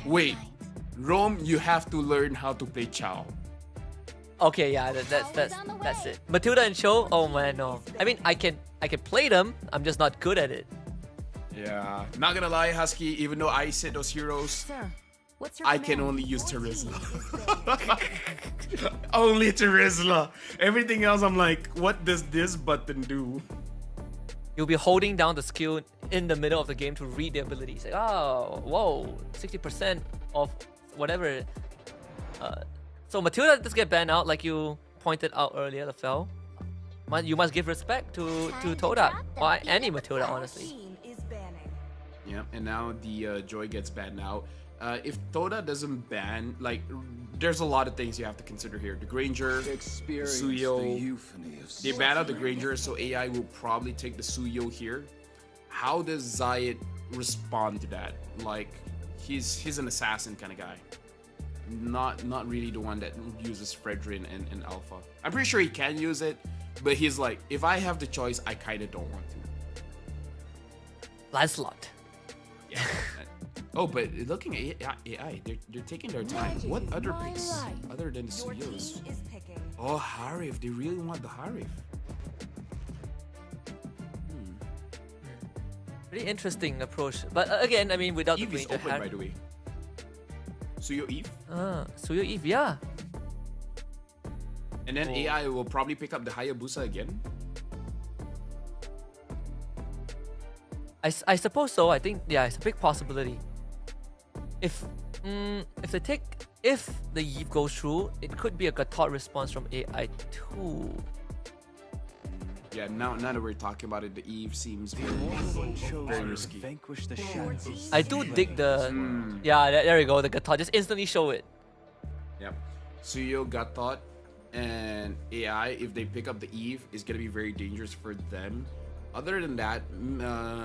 Wait, Rome, you have to learn how to play Chow. Okay, yeah, that's it. Matilda and Cho, oh man, no. I mean, I can play them. I'm just not good at it. Yeah, not gonna lie, Husky. Even though I set those heroes, Sir, what's your I can command? only use Terizla. Only Terizla. Everything else, I'm like, what does this button do? You'll be holding down the skill in the middle of the game to read the abilities. Like, oh, whoa, 60% of whatever. So Matilda does get banned out, like you pointed out earlier, Lafel. You must give respect to Todak, or any Matilda, honestly. Yeah, and now the Joy gets banned out. If Toda doesn't ban, like, there's a lot of things you have to consider here. The Granger, Suyo, they ban out the Granger, so AI will probably take the Suyo here. How does Zayat respond to that? Like, he's an assassin kind of guy. Not really the one that uses Fredrin and Alpha. I'm pretty sure he can use it, but he's like, if I have the choice, I kind of don't want to. Lancelot. Yeah. Oh, but looking at AI, they're taking their time. What other picks other than the Suyos? Oh, Harif. They really want the Harif. Pretty interesting approach. But again, I mean, without Eve the is Granger open, by the way. Suyo Eve. Suyo Eve, yeah. And then AI will probably pick up the Hayabusa again. I suppose so. I think, yeah, it's a big possibility. If the Eve goes through, it could be a Gatot response from AI too. Yeah, now that we're talking about it, the Eve seems very risky. I do dig the yeah. There we go. The Gatot just instantly show it. Yep. Suyo, Gatot, and AI. If they pick up the Eve, is gonna be very dangerous for them. Other than that,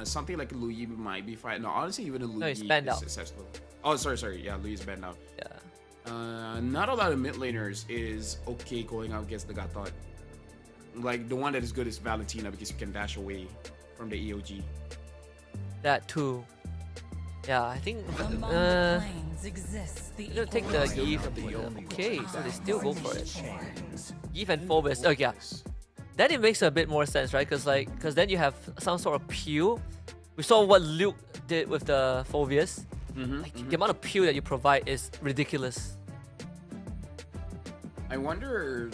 something like Louis might be fine. No, honestly, even a Louis is successful. Oh, sorry. Yeah, Louis is banned out. Yeah. Not a lot of mid laners is okay going out against the Gatot. Like, the one that is good is Valentina because you can dash away from the EOG. That too. Yeah, I think they'll take the Eve. Okay, so they still go for it. Eve and Phobos. Oh yeah. Then it makes a bit more sense, right? Because then you have some sort of peel. We saw what Luke did with the Phobius. The amount of peel that you provide is ridiculous. I wonder,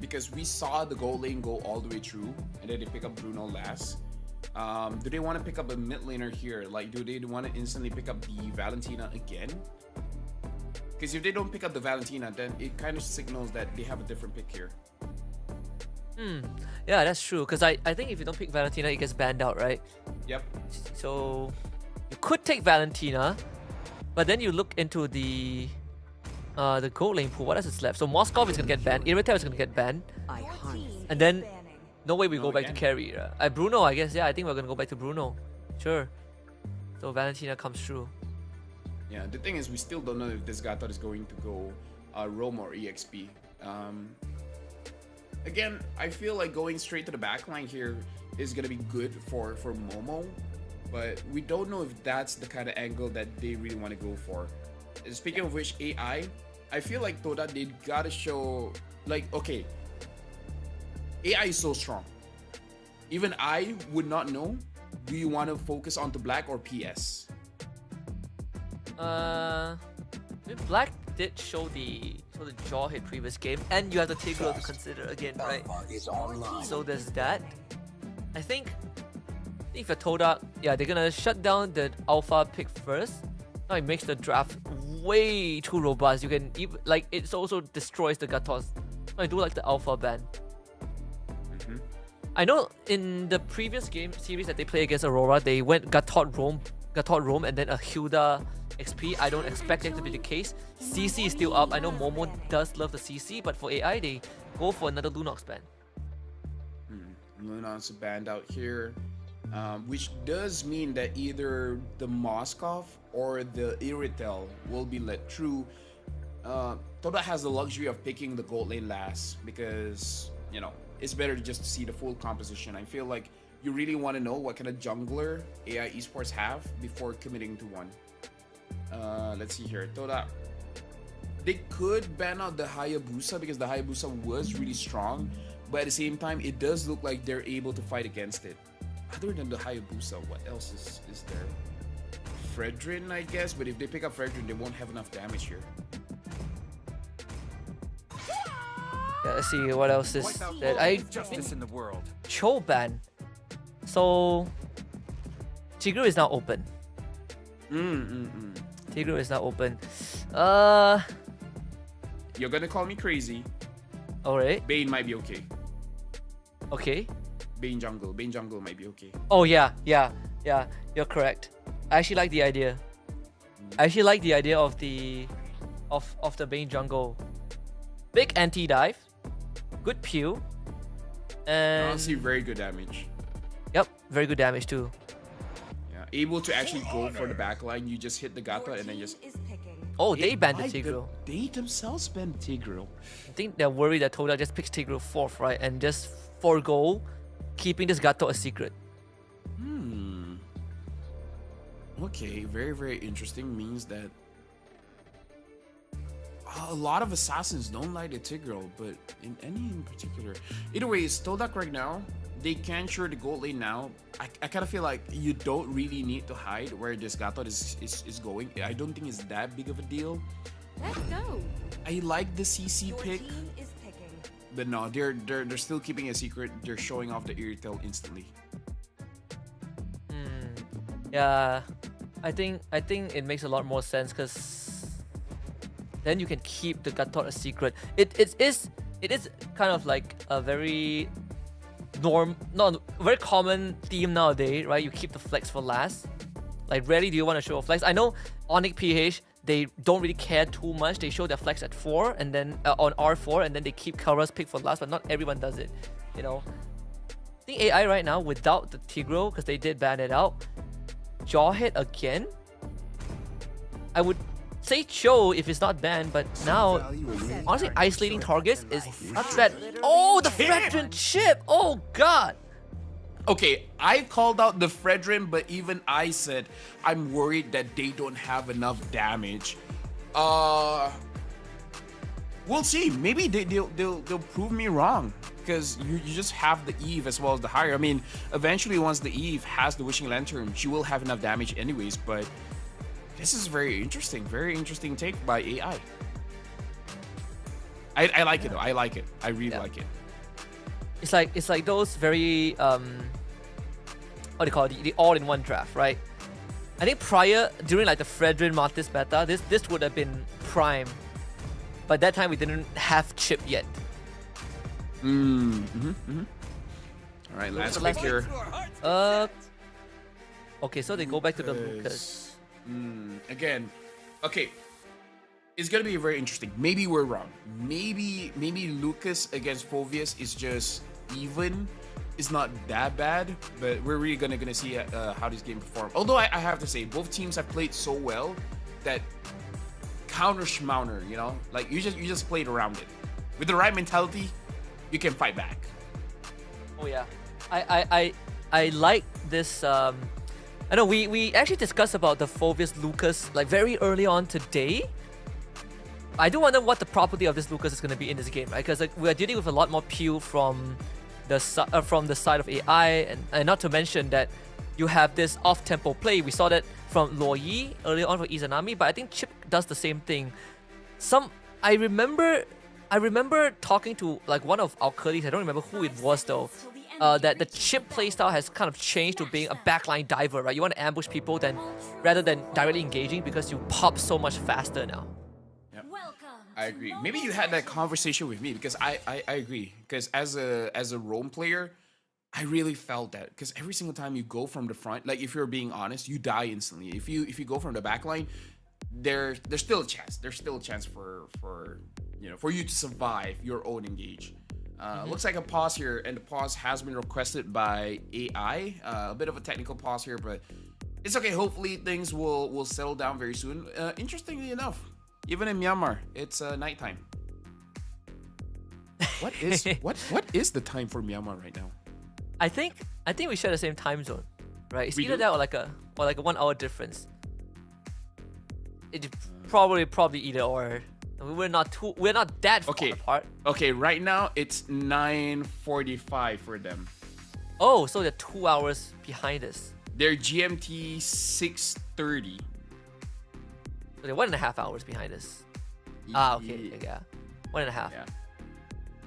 because we saw the gold lane go all the way through, and then they pick up Bruno last. Do they want to pick up a mid laner here? Like, do they want to instantly pick up the Valentina again? Because if they don't pick up the Valentina, then it kind of signals that they have a different pick here. Yeah, that's true. Because I think if you don't pick Valentina, it gets banned out, right? Yep. So you could take Valentina, but then you look into the gold lane pool. What else is left? So Moskov is gonna get banned. Irritel is gonna get banned. And then no way we go back to carry. Bruno, I guess. Yeah, I think we're gonna go back to Bruno. Sure. So Valentina comes through. Yeah, the thing is, we still don't know if this Gatot is going to go Rome or EXP. Again, I feel like going straight to the backline here is gonna be good for Momo, but we don't know if that's the kind of angle that they really want to go for. Speaking of which, AI, I feel like Toda, they gotta show, like, okay, AI is so strong. Even I would not know. Do you want to focus on the Black or PS? Black did show the jaw hit previous game, and you have the Tigro to consider again, right? So there's that. I think if you're Toda, yeah, they're gonna shut down the alpha pick first. Now it makes the draft way too robust. You can even, like, it also destroys the Gatos. I do like the alpha ban. I know in the previous game series that they play against Aurora, they went Gatot Rome, and then a Hilda XP. I don't expect that to be the case. CC is still up. I know Momo does love the CC, but for AI, they go for another Lunox ban. Lunox banned out here, which does mean that either the Moskov or the Irritel will be let through. Toda has the luxury of picking the gold lane last because, you know, it's better just to see the full composition. I feel like you really want to know what kind of jungler AI esports have before committing to one. Let's see here. Toda. They could ban out the Hayabusa because the Hayabusa was really strong, but at the same time, it does look like they're able to fight against it. Other than the Hayabusa, what else is there? Fredrin, I guess, but if they pick up Fredrin, they won't have enough damage here. Yeah, let's see what else is that I justice in the world. Cho ban. So Tigreal is now open. Tigreal is now open. You're gonna call me crazy. Alright. Bane might be okay. Okay. Bane jungle might be okay. Oh yeah. You're correct. I actually like the idea. I actually like the idea of the Bane jungle. Big anti-dive, good pew, and Honestly, very good damage. Yep, very good damage too. Yeah, able to actually go for the backline. You just hit the Gato and then just. Oh, they banned the Tigreal. They themselves banned Tigreal. I think they're worried that Toda just picks Tigreal 4th, right, and just forego keeping this Gato a secret. Okay, very, very interesting. Means that a lot of assassins don't like the Tigreal, but in any in particular. Either way, Stodak right now, they can share the gold lane now. I kind of feel like you don't really need to hide where this Gato is going. I don't think it's that big of a deal. Let's go. I like the CC pick, but no, they're still keeping a secret. They're showing off the Irritel instantly. Yeah, I think it makes a lot more sense because then you can keep the Gatot a secret. It is kind of like a very very common theme nowadays, right? You keep the flex for last. Like rarely do you want to show a flex. I know Onyx PH, they don't really care too much. They show their flex at 4 and then on R4 and then they keep Kara's pick for last, but not everyone does it, you know. I think AI right now without the Tigreal, because they did ban it out, Jawhead again. I would say Cho if it's not banned, but now honestly isolating targets is not bad. Oh, the Fredrin chip! Oh god! Okay, I called out the Fredrin, but even I said I'm worried that they don't have enough damage. We'll see. Maybe they'll prove me wrong, because you just have the Eve as well as the Higher. I mean, eventually once the Eve has the Wishing Lantern, she will have enough damage anyways. But this is very interesting take by AI. I like it though. I like it. I really like it. It's like those very what do you call it, the all-in-one draft, right? I think during like the Fredrin Martis beta, this would have been prime. But that time we didn't have chip yet. All right, last pick here. Okay, so they go back to the Lucas. Again, okay. It's gonna be very interesting. Maybe we're wrong. Maybe Lucas against Phoveus is just even. It's not that bad, but we're really gonna see how this game performs. Although I have to say, both teams have played so well that counter schmouner, you know, like you just played around it. With the right mentality, you can fight back. Oh yeah, I like this. I know we actually discussed about the Phoveus Lucas like very early on today. I do wonder what the property of this Lucas is going to be in this game, right? Because like, we are dealing with a lot more peel from the side of AI, and not to mention that you have this off-tempo play. We saw that from Luo Yi early on for Izanami, but I think Chip does the same thing. I remember talking to like one of our colleagues, I don't remember who it was though, that the Chip playstyle has kind of changed to being a backline diver, right? You want to ambush people rather than directly engaging because you pop so much faster now. I agree. Maybe you had that conversation with me, because I agree. Because as a roam player, I really felt that. Because every single time you go from the front, like if you're being honest, you die instantly. If you go from the back line, there's still a chance. There's still a chance for you to survive your own engage. Looks like a pause here, and the pause has been requested by AI. A bit of a technical pause here, but it's okay. Hopefully things will settle down very soon. Interestingly enough, even in Myanmar, it's nighttime. What is the time for Myanmar right now? I think we share the same time zone, right? It's We either do? that or like a 1 hour difference. It probably either or. We're not that far apart. Okay, right now it's 9:45 for them. Oh, so they're 2 hours behind us. They're GMT 6:30. So they're 1.5 hours behind us. Ah, okay, yeah. 1.5. Yeah.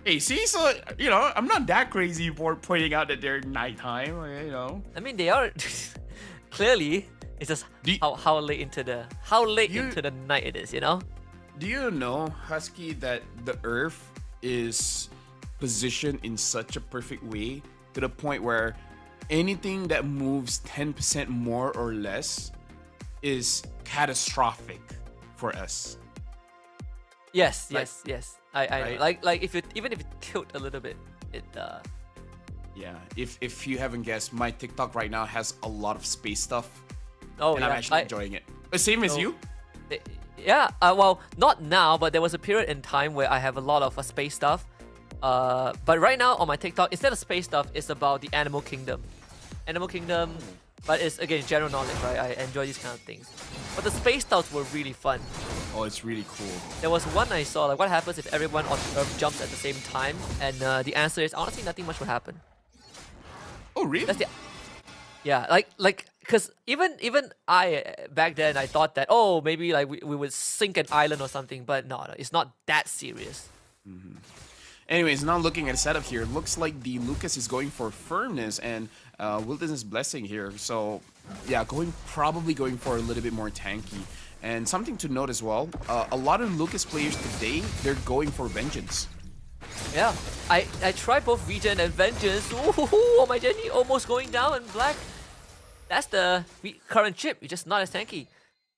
Hey, see, so you know, I'm not that crazy for pointing out that they're nighttime. You know. I mean, they are clearly. It's just how late into the night it is, you know. Do you know, Husky, that the Earth is positioned in such a perfect way to the point where anything that moves 10% more or less is catastrophic for us. Yes. I right? like if you tilt a little bit, it Yeah. If you haven't guessed, my TikTok right now has a lot of space stuff. Oh, and yeah. I'm actually enjoying it. Same as you? Yeah, well, not now, but there was a period in time where I have a lot of space stuff. But right now on my TikTok, instead of space stuff, it's about the animal kingdom. But it's, again, general knowledge, right? I enjoy these kind of things. But the space stuffs were really fun. Oh, it's really cool. There was one I saw, like, what happens if everyone on Earth jumps at the same time? And the answer is, honestly, nothing much would happen. Oh, really? That's the... Yeah, like, because even I, back then, I thought that, oh, maybe like we would sink an island or something, but no, it's not that serious. Mm-hmm. Anyways, now looking at the setup here, looks like the Lucas is going for firmness and Wilderness Blessing here. So, yeah, probably going for a little bit more tanky. And something to note as well, a lot of Lucas players today, they're going for Vengeance. Yeah, I tried both Regen and Vengeance. Ooh, oh my Jenny, almost going down in black. That's the current chip, it's just not as tanky.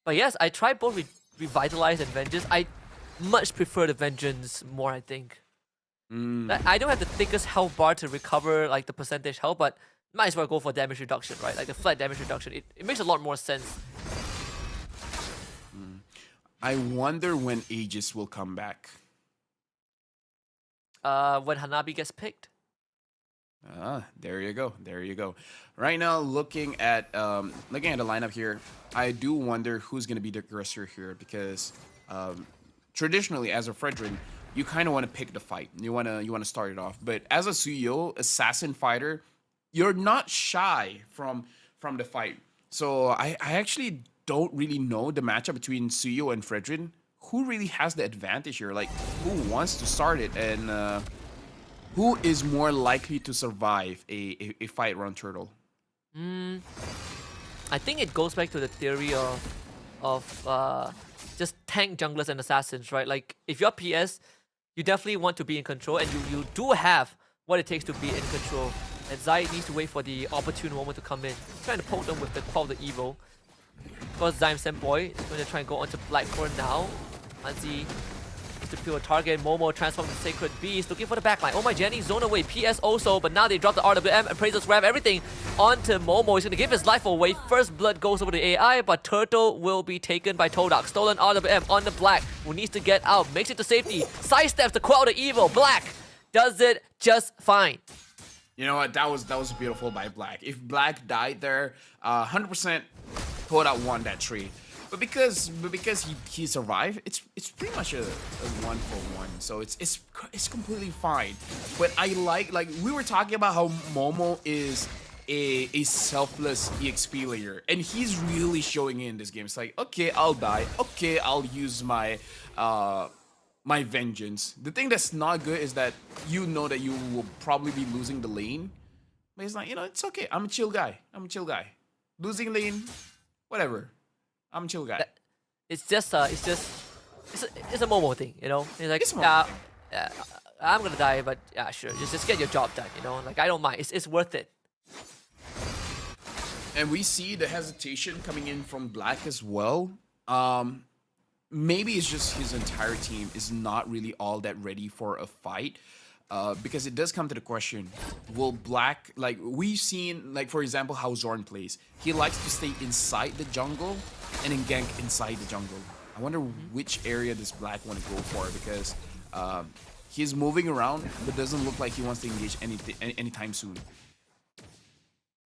But yes, I tried both Revitalize and Vengeance. I much prefer the Vengeance more, I think. I don't have the thickest health bar to recover like the percentage health, but might as well go for damage reduction, right? Like the flat damage reduction, it makes a lot more sense. I wonder when Aegis will come back. When Hanabi gets picked. There you go. Right now, looking at the lineup here, I do wonder who's gonna be the aggressor here because traditionally, as a Fredrin, you kind of want to pick the fight. You wanna start it off. But as a Suyo, assassin fighter, you're not shy from the fight. So I actually don't really know the matchup between Suyo and Fredrin. Who really has the advantage here? Like, who wants to start it, and who is more likely to survive a fight around Turtle? I think it goes back to the theory of just tank junglers and assassins, right? Like, if you're PS, you definitely want to be in control, and you do have what it takes to be in control. And Zai needs to wait for the opportune moment to come in. Trying to poke them with the Quell the Evil. Of course, Zai Senpoi is going to try and go onto Blackthorn now. Hanzi needs to peel a target. Momo transforms to Sacred Beast, looking for the backline. Oh my Jenny, zone away. PS also, but now they drop the RWM. Appraisers grab everything onto Momo. He's going to give his life away. First blood goes over to AI, but Turtle will be taken by Todak. Stolen RWM on the Black, who needs to get out. Makes it to safety. Sidesteps to Quell the Evil. Black does it just fine. You know what? That was beautiful by Black. If Black died there, 100% Todak won that trade. But because he survived, it's pretty much a 1-for-1. So it's completely fine. But I like we were talking about how Momo is a selfless EXP layer, and he's really showing in this game. It's like, okay, I'll die. Okay, I'll use my my vengeance. The thing that's not good is that you know that you will probably be losing the lane. But it's like, you know, it's okay. I'm a chill guy. Losing lane, whatever. I'm a chill guy. It's a Momo thing, you know. It's like, I'm gonna die, but yeah, sure, just get your job done, you know. Like, I don't mind. It's worth it. And we see the hesitation coming in from Black as well. Maybe it's just his entire team is not really all that ready for a fight. Because it does come to the question, will Black, like we've seen, like for example, how Zorn plays. He likes to stay inside the jungle and then gank inside the jungle. I wonder which area does Black want to go for, because he's moving around, but doesn't look like he wants to engage anytime soon.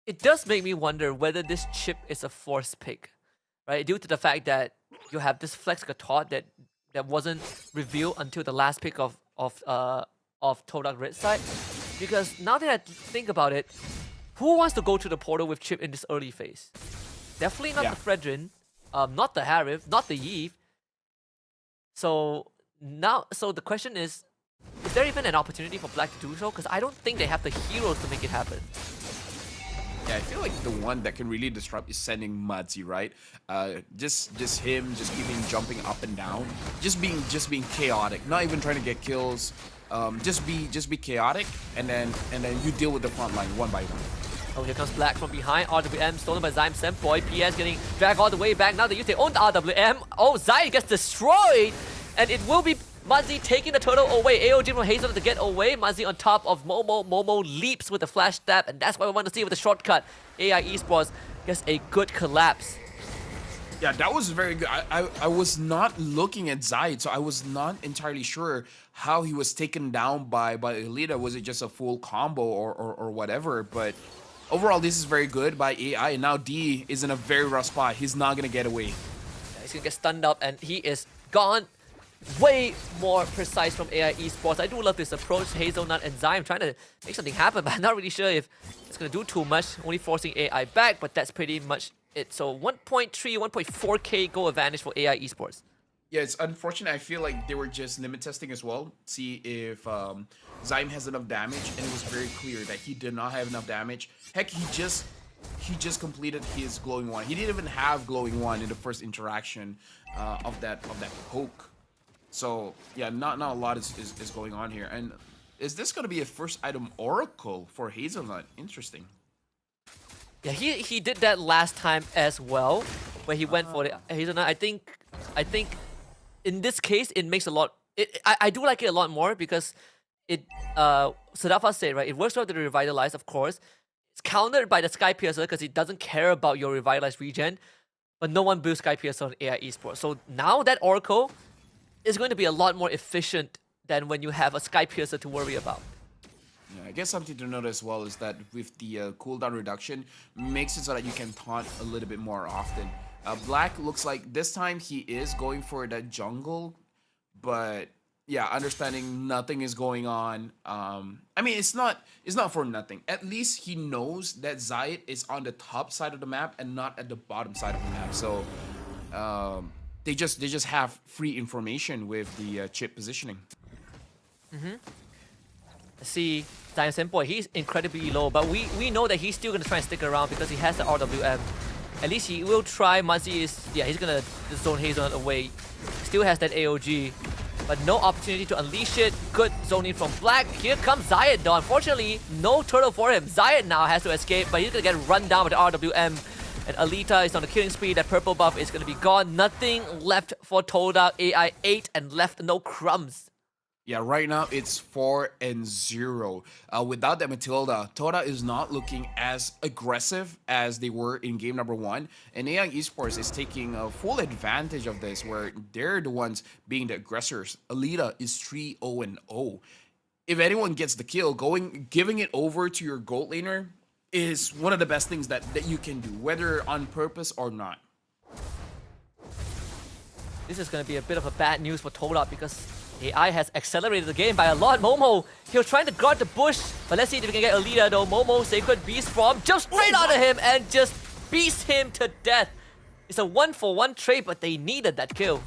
It does make me wonder whether this chip is a forced pick, right? Due to the fact that you have this flex Gatot that wasn't revealed until the last pick of Todak Red side. Because now that I think about it, who wants to go to the portal with Chip in this early phase? Definitely not the Fredrin, not the Harif, not the Yve. So the question is there even an opportunity for Black to do so? Because I don't think they have the heroes to make it happen. Yeah, I feel like the one that can really disrupt is sending Mudzy, right? Just him, just keeping jumping up and down, just being chaotic, not even trying to get kills. Just be chaotic, and then you deal with the front line one by one. Oh, here comes Black from behind. RWM stolen by Zyme Senpoi. PS getting dragged all the way back. Now they use their own RWM. Oh, Zyme gets destroyed, and it will be Mudzy taking the turtle away. AOG from Hazel to get away. Mudzy on top of Momo. Momo leaps with the flash stab, and that's what we want to see with the shortcut. AI Esports gets a good collapse. Yeah, that was very good. I was not looking at Zaid, so I was not entirely sure how he was taken down by Elita. Was it just a full combo or whatever? But overall, this is very good by AI, and now D is in a very rough spot. He's not going to get away. Yeah, he's going to get stunned up, and he is gone. Way more precise from AI Esports. I do love this approach. Hazelnut and Zyme trying to make something happen, but I'm not really sure if it's going to do too much. Only forcing AI back, but that's pretty much it. So 1.3, 1.4k goal advantage for AI Esports. Yeah, it's unfortunate. I feel like they were just limit testing as well. See if Zyme has enough damage, and it was very clear that he did not have enough damage. Heck, he just completed his glowing one. He didn't even have glowing one in the first interaction of that poke. So yeah, not a lot is going on here. And is this going to be a first item Oracle for Hazelnut? Interesting. Yeah, he did that last time as well, where he went for the Hazelnut. I think in this case it makes a lot. I do like it a lot more because it Sadafa said, right, it works well to revitalize, of course. It's countered by the Sky Piercer because it doesn't care about your revitalized regen, but no one builds Sky Piercer on AI Esports. So now that Oracle is going to be a lot more efficient than when you have a Sky Piercer to worry about. Yeah, I guess something to note as well is that with the cooldown reduction, makes it so that you can taunt a little bit more often. Black looks like this time he is going for that jungle, but yeah, understanding nothing is going on. I mean, it's not for nothing. At least he knows that Zayat is on the top side of the map and not at the bottom side of the map. So they just have free information with the chip positioning. See, Zyme Senpoi, he's incredibly low, but we know that he's still gonna try and stick around because he has the RWM. At least he will try. Muzzy is, yeah, he's gonna zone Hazelnut away. Still has that AOG, but no opportunity to unleash it. Good zoning from Black. Here comes Zayat though. Unfortunately, no turtle for him. Zayat now has to escape, but he's gonna get run down with the RWM. And Alita is on the killing spree. That purple buff is gonna be gone. Nothing left for Toda. AI 8 and left no crumbs. Yeah, right now it's 4-0. Without that Matilda, Toda is not looking as aggressive as they were in game number 1. And AI Esports is taking full advantage of this, where they're the ones being the aggressors. Alita is 3-0-0. If anyone gets the kill, giving it over to your gold laner is one of the best things that you can do, whether on purpose or not. This is going to be a bit of a bad news for Toda because AI has accelerated the game by a lot. Momo, he was trying to guard the bush, but let's see if we can get Alita though. Momo, Sacred Beast from, jumps straight out of him and just beats him to death. It's a 1-for-1 trade, but they needed that kill.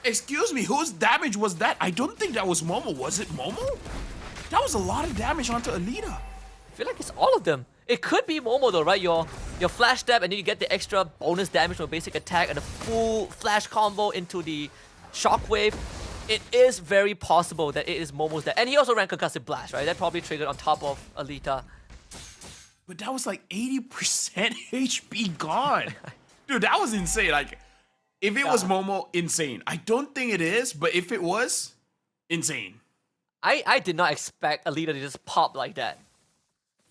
Excuse me, whose damage was that? I don't think that was Momo. Was it Momo? That was a lot of damage onto Alita. I feel like it's all of them. It could be Momo though, right? Your flash stab and then you get the extra bonus damage from a basic attack and a full flash combo into the shockwave. It is very possible that it is Momo's death. And he also ran Concussive Blast, right? That probably triggered on top of Alita. But that was like 80% HP gone. Dude, that was insane. Like, if it was Momo, insane. I don't think it is, but if it was, insane. I did not expect Alita to just pop like that.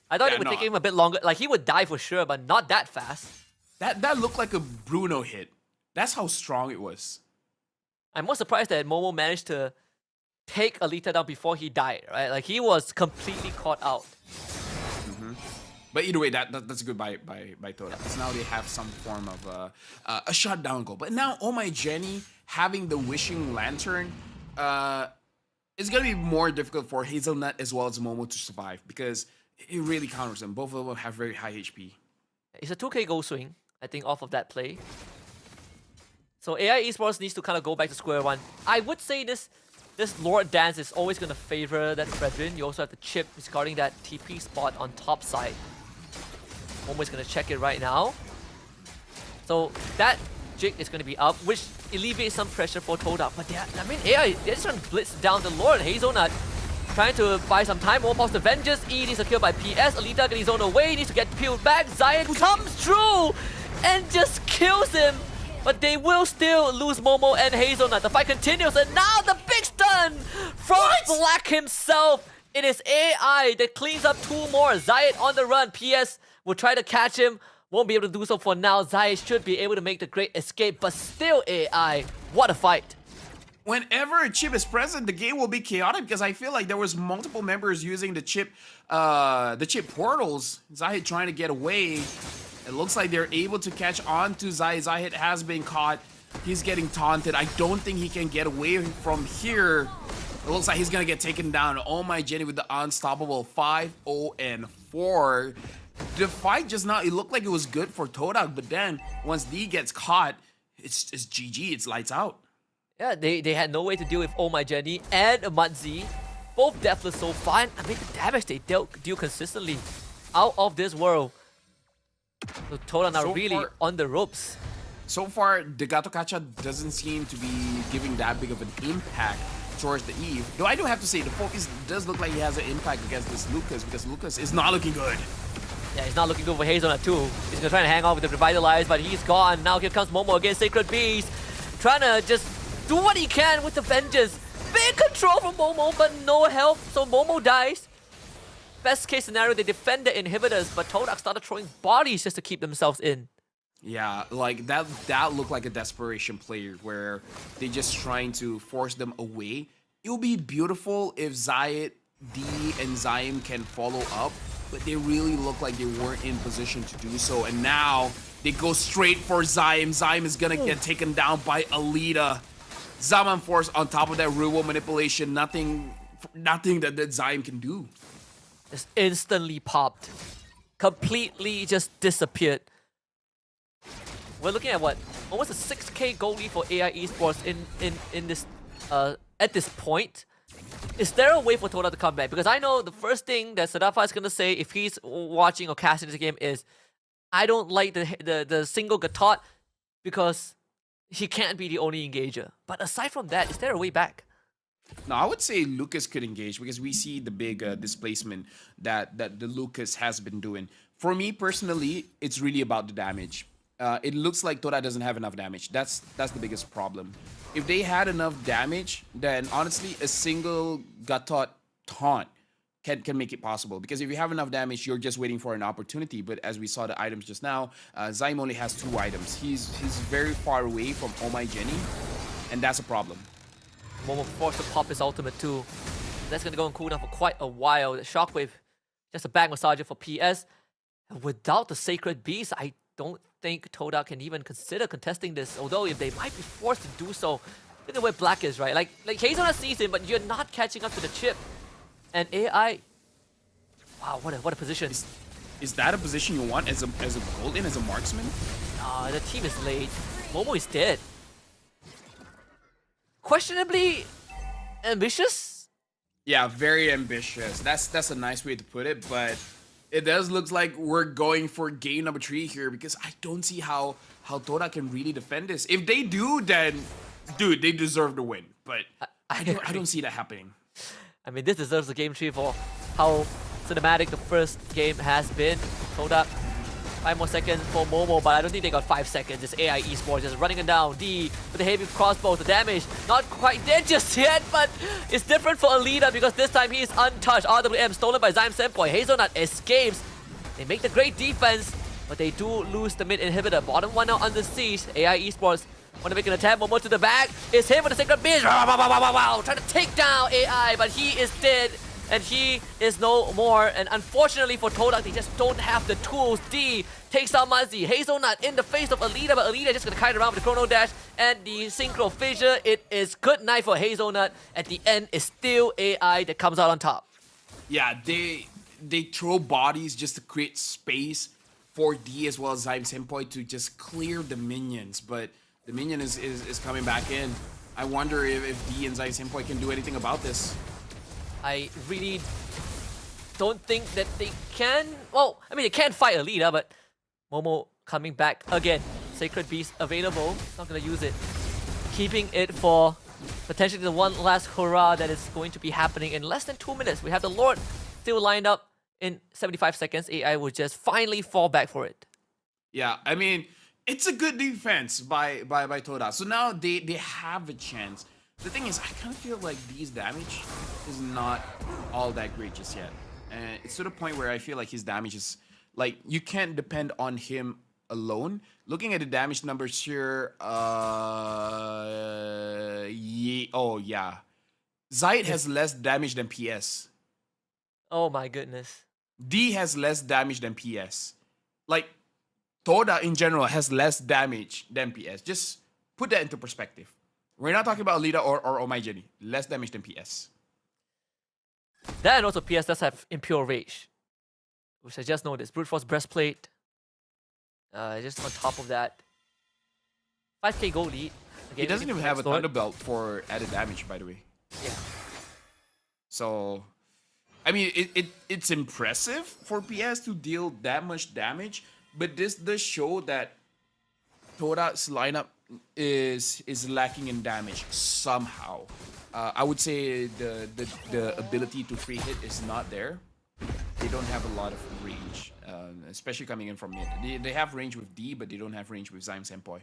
I thought it would take him a bit longer. Like, he would die for sure, but not that fast. That looked like a Bruno hit. That's how strong it was. I'm more surprised that Momo managed to take Alita down before he died, right? Like, he was completely caught out. But either way, that's good by Toda. Because now they have some form of a shutdown goal. But now, oh my Jenny having the Wishing Lantern, it's gonna be more difficult for Hazelnut as well as Momo to survive because it really counters them. Both of them have very high HP. It's a 2k goal swing, I think, off of that play. So AI Esports needs to kind of go back to square one. I would say this Lord Dance is always going to favor that Fredrin. You also have the chip discarding that TP spot on top side. Momo's going to check it right now. So that Jig is going to be up, which alleviates some pressure for Toda. But AI, they're just trying to blitz down the Lord. Hazelnut trying to buy some time. Momo pops the Vengeance. E needs to kill by PS. Alita getting his own away. Needs to get peeled back. Zion comes through and just kills him. But they will still lose Momo and Hazelnut. The fight continues, and now the big stun from Black himself. It is AI that cleans up 2 more. Zayed on the run. PS will try to catch him. Won't be able to do so for now. Zayed should be able to make the great escape, but still AI. What a fight. Whenever a chip is present, the game will be chaotic because I feel like there was multiple members using the chip portals. Zayed trying to get away. It looks like they're able to catch on to Zayed. Zayed has been caught. He's getting taunted. I don't think he can get away from here. It looks like he's gonna get taken down. Oh my Jenny with the unstoppable 5-0-4. The fight just now, it looked like it was good for Todak, but then once D gets caught, it's GG. It's lights out. Yeah, they had no way to deal with Oh My Jenny and Mudzi. Both deathless so far. I mean, the damage they deal consistently out of this world. So Toda now really on the ropes. So far, the Gato Kacha doesn't seem to be giving that big of an impact towards the Eve. Though I do have to say, the focus does look like he has an impact against this Lucas because Lucas is not looking good. Yeah, he's not looking good for Hazelnut too. He's gonna try to hang on with the Revitalize, but he's gone. Now here comes Momo against Sacred Beast. Trying to just do what he can with the Vengeance. Big control from Momo, but no help. So Momo dies. Best case scenario, they defend the inhibitors, but Todak started throwing bodies just to keep themselves in. Yeah, like that looked like a desperation play where they just trying to force them away. It would be beautiful if Zayed, D, and Zaim can follow up, but they really look like they weren't in position to do so. And now they go straight for Zaim. Zaim is gonna get taken down by Alita. Zaman Force on top of that Rubo manipulation, nothing that Zaim can do. Just instantly popped. Completely just disappeared. We're looking at what? Almost a 6k goal lead for AI Esports in this at this point. Is there a way for Toda to come back? Because I know the first thing that Sadafa is gonna say if he's watching or casting this game is, I don't like the single Gatot because he can't be the only engager. But aside from that, is there a way back? No, I would say Lucas could engage because we see the big displacement that the Lucas has been doing. For me personally, it's really about the damage. It looks like Toda doesn't have enough damage. That's the biggest problem. If they had enough damage, then honestly, a single Gatot taunt can make it possible. Because if you have enough damage, you're just waiting for an opportunity. But as we saw the items just now, Zaim only has 2 items. He's very far away from Oh My Jenny, and that's a problem. Momo forced to pop his ultimate too. That's gonna go on cooldown for quite a while. The Shockwave, just a back massager for PS. Without the Sacred Beast, I don't think Toda can even consider contesting this. Although if they might be forced to do so, look at where Black is, right? Like Hazelnut sees him, but you're not catching up to the chip. And AI, wow, what a position. Is that a position you want as a golden, as a marksman? Nah, the team is late. Momo is dead. Questionably ambitious? Yeah, very ambitious. That's a nice way to put it, but it does look like we're going for game number 3 here because I don't see how Toda can really defend this. If they do, then dude, they deserve to win. But I don't see that happening. I mean, this deserves a game 3 for how cinematic the first game has been. Toda, 5 more seconds for Momo, but I don't think they got 5 seconds. It's AI Esports just running it down. D with the heavy crossbow. The damage not quite dead just yet, but it's different for Alita because this time he is untouched. RWM stolen by Zaim Senpoi. Hazelnut escapes. They make the great defense, but they do lose the mid inhibitor. Bottom one now under siege. AI Esports want to make an attempt. Momo to the back. It's him with the Sacred Beast. Wow, trying to take down AI, but he is dead. and he is no more. And unfortunately for Todak, they just don't have the tools. D takes out Muzzy. Hazelnut in the face of Alita, but Alita just gonna kite around with the Chrono Dash and the Synchro Fissure. It is good night for Hazelnut. At the end, it's still AI that comes out on top. Yeah, they throw bodies just to create space for D as well as Zyme Senpai to just clear the minions, but the minion is coming back in. I wonder if D and Zyme Senpai can do anything about this. I really don't think that they can. Well, I mean, they can fight Alita, but Momo coming back again. Sacred Beast available. Not gonna use it. Keeping it for potentially the one last hurrah that is going to be happening in less than 2 minutes. We have the Lord still lined up in 75 seconds. AI will just finally fall back for it. Yeah, I mean, it's a good defense by Toda. So now they have a chance. The thing is, I kind of feel like D's damage is not all that great just yet. And it's to the point where I feel like his damage is, like, you can't depend on him alone. Looking at the damage numbers here, yeah. Zayt has less damage than PS. Oh my goodness. D has less damage than PS. Like, Toda in general has less damage than PS. Just put that into perspective. We're not talking about Alita or Omaijeni. Less damage than PS. That and also PS does have Impure Rage, which I just noticed. Brute Force Breastplate. Just on top of that. 5k gold lead. Again, He doesn't even have a Thunder Belt for added damage, by the way. Yeah. So, I mean, it's impressive for PS to deal that much damage, but this does show that Toda's lineup is lacking in damage somehow. I would say the ability to free hit is not there. They don't have a lot of range, especially coming in from mid. They have range with D, but they don't have range with Zyme Senpai.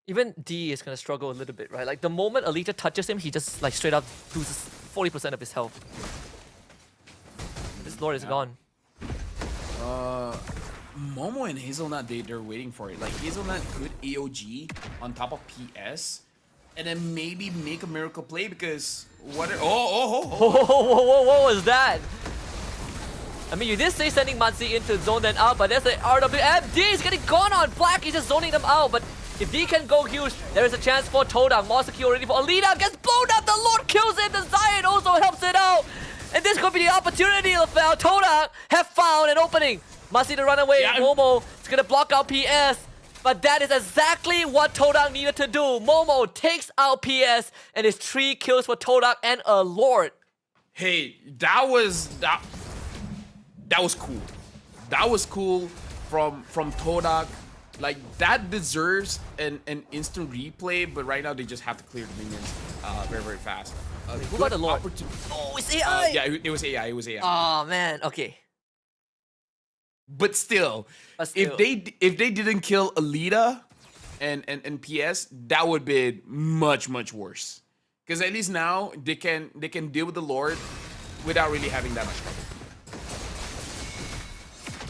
Even D is gonna struggle a little bit, right? Like the moment Alita touches him, he just like straight up loses 40% of his health. This Lord is gone. Momo and Hazelnut, they're waiting for it. Like, Hazelnut could AOG on top of PS, and then maybe make a miracle play because what? What was that? I mean, you did say sending Mansi into zone then out, but there's an RWM. D is getting gone on. Black, he's just zoning them out, but if D can go huge, there is a chance for Toda. More secure already for Alita. Gets blown up. The Lord kills it. The Zion also helps it out. And this could be the opportunity, LaFell. Toda have found an opening. Must to run away. Yeah. Momo is going to block out PS. But that is exactly what Todak needed to do. Momo takes out PS and it's 3 kills for Todak and a Lord. Hey, that was cool. That was cool from Todak. Like, that deserves an instant replay, but right now they just have to clear the minions very, very fast. Who got the Lord? Oh, it's AI! Yeah, it was AI. It was AI. Oh, man. Okay. But still, if they didn't kill Alita and PS, that would be much, much worse. Because at least now they can deal with the Lord without really having that much trouble.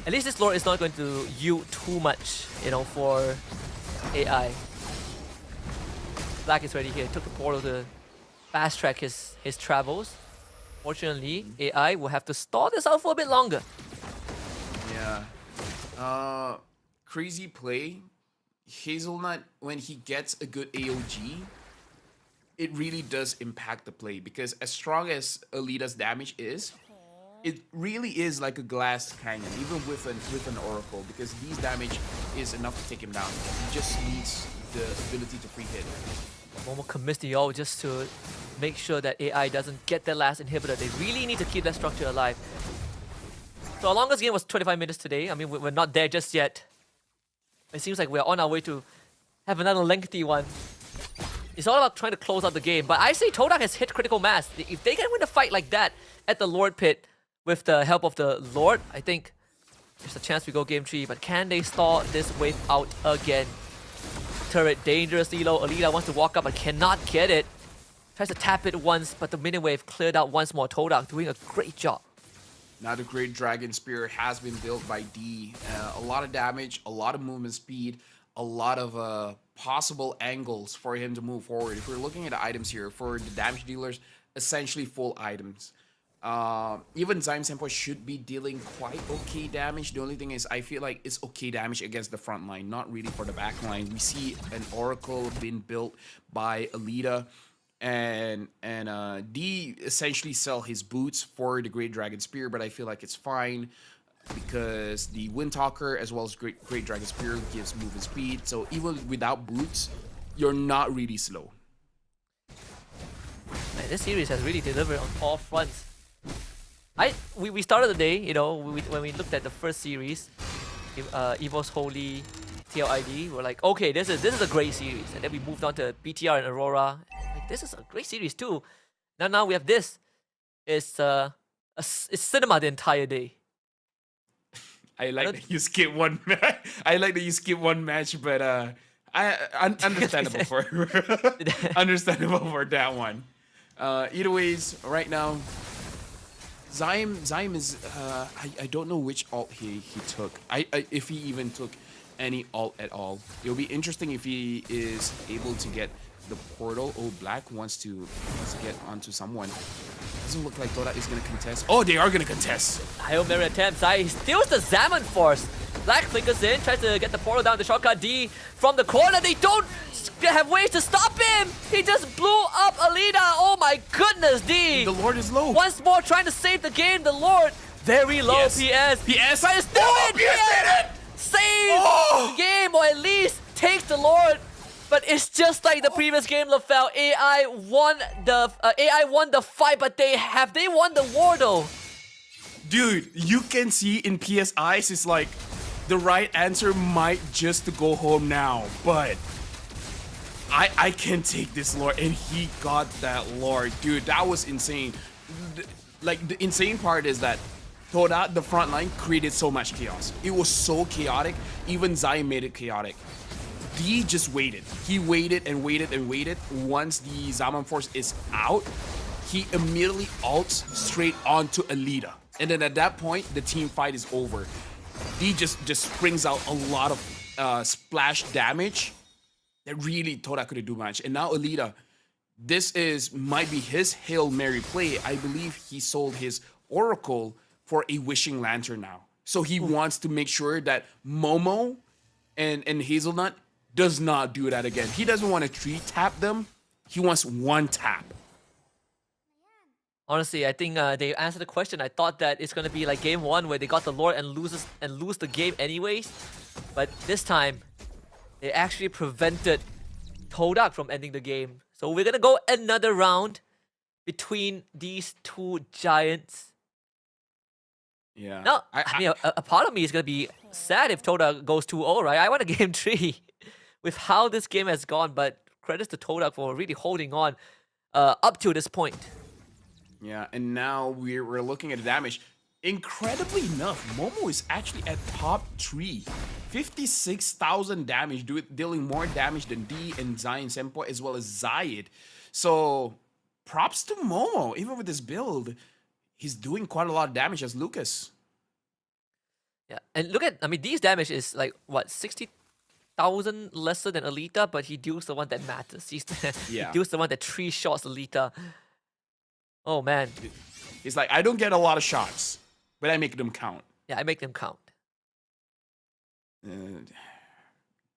At least this Lord is not going to yield too much, you know, for AI. Black is ready here. Took the portal to fast track his travels. Fortunately, AI will have to stall this out for a bit longer. Yeah. Crazy play. Hazelnut, when he gets a good AOG, it really does impact the play, because as strong as Alita's damage is, it really is like a glass canyon, even with an Oracle, because D's damage is enough to take him down. He just needs the ability to free hit. Momo commits the ult just to make sure that AI doesn't get their last inhibitor. They really need to keep that structure alive. So our longest game was 25 minutes today. I mean, we're not there just yet. It seems like we're on our way to have another lengthy one. It's all about trying to close out the game. But I say Todak has hit critical mass. If they can win a fight like that at the Lord Pit with the help of the Lord, I think there's a chance we go game 3. But can they stall this wave out again? Turret dangerously low. Alita wants to walk up but cannot get it. Tries to tap it once, but the mini wave cleared out once more. Todak doing a great job. Now the Great Dragon Spear has been built by D. A lot of damage, a lot of movement speed, a lot of possible angles for him to move forward. If we're looking at the items here, for the damage dealers, essentially full items. Even Zaim Senpai should be dealing quite okay damage. The only thing is, I feel like it's okay damage against the front line, not really for the back line. We see an Oracle being built by Alita, and D essentially sell his boots for the Great Dragon Spear, but I feel like it's fine because the Windtalker as well as Great Dragon Spear gives move and speed. So even without boots, you're not really slow. Man, this series has really delivered on all fronts. We started the day, you know, when we looked at the first series, Evo's Holy, TLID, we're like, okay, this is a great series, and then we moved on to BTR and Aurora. Like, this is a great series too. Now we have this. It's cinema the entire day. I like that you skip one match. I like that you skip one match, but understandable for understandable for that one. Either ways, right now, Zaim is I don't know which ult he took. If he even took any ult at all. It'll be interesting if he is able to get the portal. Oh, Black wants to get onto someone. Doesn't look like Toda is gonna contest. Oh, they are gonna contest. Hail Mary attempt. Zai steals the Zaman Force. Black flickers in, tries to get the portal down. The shortcut D from the corner. They don't have ways to stop him. He just blew up Alita. Oh my goodness, D. The Lord is low. Once more trying to save the game. The Lord very low. PS. PS. Trying to steal it. PS. Save the game, or at least takes the Lord. But it's just like the previous game, LaFell. AI won the fight, but they won the war though. Dude, you can see in PS eyes, it's like the right answer might just to go home now, but I can take this Lord, and he got that Lord. Dude, that was insane. Like, the insane part is that Toda, the front line, created so much chaos. It was so chaotic, even Zai made it chaotic. D just waited. He waited and waited and waited. Once the Zaman Force is out, he immediately ults straight onto Alita. And then at that point, the team fight is over. D just springs out a lot of splash damage that really Toda couldn't do much. And now Alita, this might be his Hail Mary play. I believe he sold his Oracle for a Wishing Lantern now. So he wants to make sure that Momo and Hazelnut does not do that again. He doesn't want to 3-tap them. He wants 1 tap. Honestly, I think they answered the question. I thought that it's gonna be like game 1 where they got the Lord and lose the game anyways. But this time, they actually prevented Todak from ending the game. So we're gonna go another round between these two giants. Yeah. Now, I mean, a part of me is gonna be sad if Todak goes 2-0, right? I want a game 3 with how this game has gone, but credits to Todak for really holding on up to this point. Yeah, and now we're looking at the damage. Incredibly enough, Momo is actually at top 3. 56,000 damage, dealing more damage than D and Zayn Senpai as well as Zayed. So props to Momo. Even with this build, he's doing quite a lot of damage as Lucas. Yeah, and look at, I mean, D's damage is like, what, 60,000 lesser than Alita, but he deals the one that matters. He deals the one that 3 shots Alita. Oh, man. He's like, I don't get a lot of shots, but I make them count. Yeah, I make them count.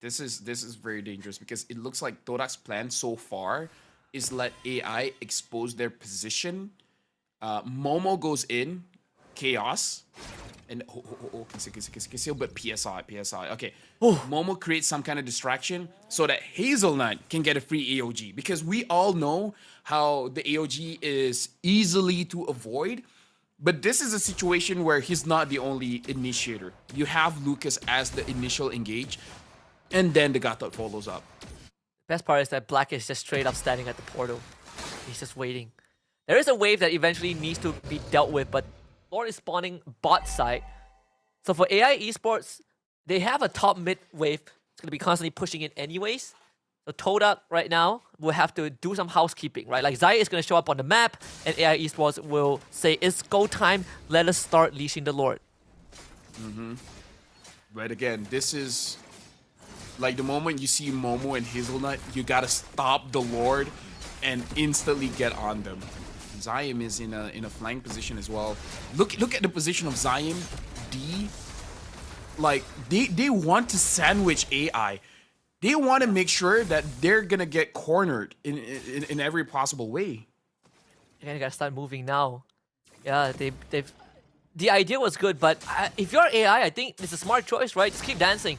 This is very dangerous because it looks like Todak's plan so far is let AI expose their position. Momo goes in, chaos, and but PSI. Okay, Momo creates some kind of distraction so that Hazelnut can get a free AOG, because we all know how the AOG is easily to avoid. But this is a situation where he's not the only initiator. You have Lucas as the initial engage, and then the Gatot follows up. Best part is that Black is just straight up standing at the portal. He's just waiting. There is a wave that eventually needs to be dealt with, but Lord is spawning bot side. So for AI Esports, they have a top mid wave. It's going to be constantly pushing in anyways. So Todak right now will have to do some housekeeping, right? Like Zai is going to show up on the map, and AI Esports will say, it's go time, let us start leashing the Lord. But again, this is like the moment you see Momo and Hazelnut, you gotta stop the Lord and instantly get on them. Zaim is in a flank position as well. Look at the position of Zaim, D. Like they want to sandwich AI. They want to make sure that they're gonna get cornered in every possible way. Yeah, you gotta start moving now. Yeah, they've. The idea was good, but if you're AI, I think it's a smart choice, right? Just keep dancing.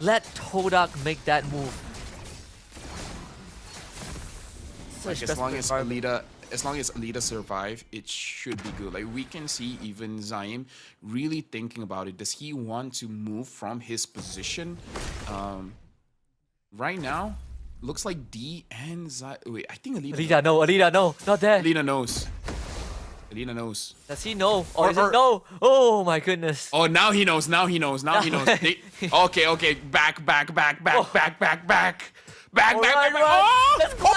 Let Todak make that move. Like as long as Alita survive, it should be good. Like we can see even Zaim really thinking about it. Does he want to move from his position? Right now, looks like D and Zaim. Wait, I think Alita no, not there. Alita knows. Alita knows. Does he know? Or is it no? Oh my goodness. Oh, now he knows. Now he knows. Now he knows. Okay. Back. Back. Oh, Let's go.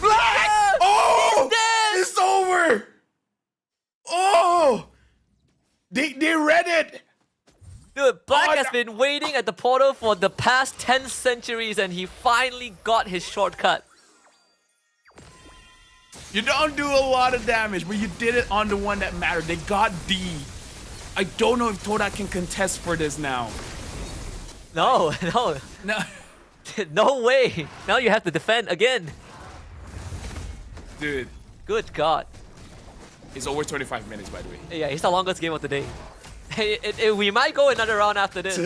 Black. Oh, it's over. Oh, they read it. Dude, Black has been waiting at the portal for the past 10 centuries and he finally got his shortcut. You don't do a lot of damage, but you did it on the one that mattered. They got D. I don't know if Todak can contest for this now. No. No way. Now you have to defend again. Dude. Good God. It's over 25 minutes, by the way. Yeah, it's the longest game of the day. We might go another round after this.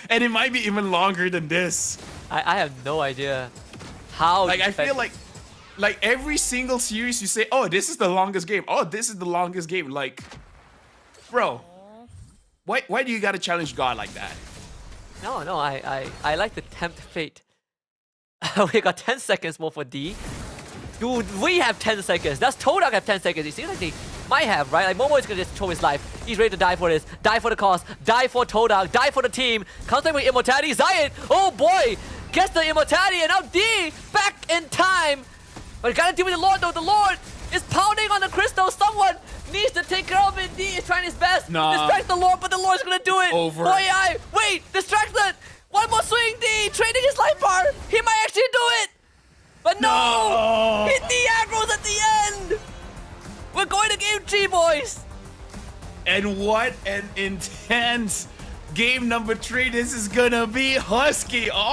And it might be even longer than this. I have no idea how. Like, I feel like every single series you say, oh, this is the longest game. Oh, this is the longest game. Like, bro, why do you gotta challenge God like that? No, I like to tempt fate. We got 10 seconds more for D. Dude, we have 10 seconds. Does Todak have 10 seconds? It seems like they might have, right? Like, Momo is gonna just throw his life. He's ready to die for this. Die for the cause. Die for Todak. Die for the team. Counter with immortality. Zion! Oh boy! Gets the immortality and now D back in time. But gotta deal with the Lord though. The Lord is pounding on the crystal. Someone needs to take care of it. D is trying his best. Nah. Distract the Lord, but the Lord's gonna do it. Over. Oh yeah! Wait! Distracted! One more swing, D! Trading his life bar! He might actually do it! But no! Hit the aggros at the end! We're going to game 3, boys! And what an intense game number 3 this is gonna be, Husky.